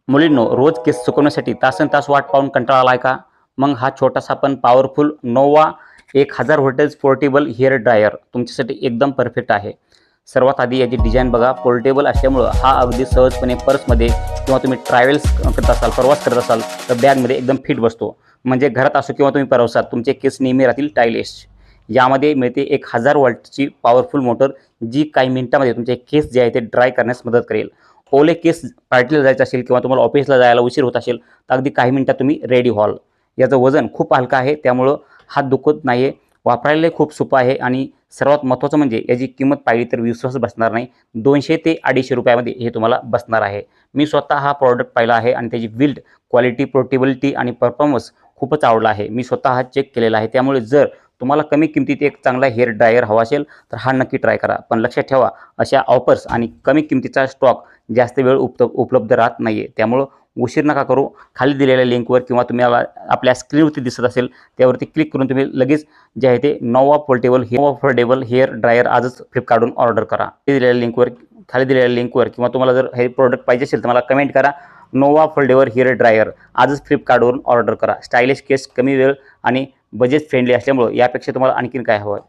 मुलींनो, रोज केस सुकवण्यासाठी तासनतास वाट पाहून कंटाळा आलाय का? मग हा छोटासा पण powerful Nova 1000 voltage portable hair dryer तुमच्यासाठी एकदम परफेक्ट आहे. सर्वात आधी याची डिझाईन बघा. पोर्टेबल असल्यामुळं हा अगदी सहजपणे पर्समध्ये किंवा तुम्ही ट्रॅव्हल्स करत असाल, प्रवास करत असाल तर बॅगमध्ये एकदम फिट बसतो. म्हणजे घरात असो किंवा तुम्ही प्रवासात तुमचे केस नेहमी राहतील स्टायलिश. यामध्ये मिळते 1000 वॉल्टची पॉवरफुल मोटर, जी काही मिनिटांमध्ये तुमचे केस जे आहे ते ड्राय करण्यास मदत करेल. ओले केस पार्टीला जायचं असेल किंवा तुम्हाला ऑफिसला जायला उशीर होत असेल तर अगदी काही मिनिटात तुम्ही रेडी व्हाल. याचं वजन खूप हलकं आहे, त्यामुळं हात दुखत नाही आहे. वापरायलाही खूप सोपं आहे आणि सर्वात महत्त्वाचं म्हणजे याची किंमत पाहिली तर विश्वास बसणार नाही. 200 ते 250 रुपयामध्ये हे तुम्हाला बसणार आहे. मी स्वतः हा प्रॉडक्ट पाहिला आहे आणि त्याची बिल्ड क्वालिटी, पोर्टेबिलिटी आणि परफॉर्मन्स खूपच आवडला आहे. मी स्वतः चेक केलेला आहे. त्यामुळे जर तुम्हाला कमी किमतीत एक चांगला हेअर ड्रायर हवा असेल तर हा नक्की ट्राय करा. पण लक्षात ठेवा, अशा ऑफर्स आणि कमी किमतीचा स्टॉक जास्त वेळ उपलब्ध राहत नाही आहे. त्यामुळं उशीर नका करू. खाली दिलेल्या लिंकवर किंवा तुम्हाला आपल्या स्क्रीनवरती दिसत असेल त्यावरती क्लिक करून तुम्ही लगेच जे आहे ते नोवा फोल्डेबल हेअर ड्रायर आजच फ्लिपकार्टवरून ऑर्डर करा. खाली दिलेल्या लिंकवर किंवा तुम्हाला जर हे प्रॉडक्ट पाहिजे असेल तर मला कमेंट करा. नोवा फोल्डेबल हेअर ड्रायर आजच फ्लिपकार्टवरून ऑर्डर करा. स्टायलिश केस, कमी वेळ आणि बजेट फ्रेंडली असल्यामुळं यापेक्षा तुम्हाला आणखीन काय हवं आहे?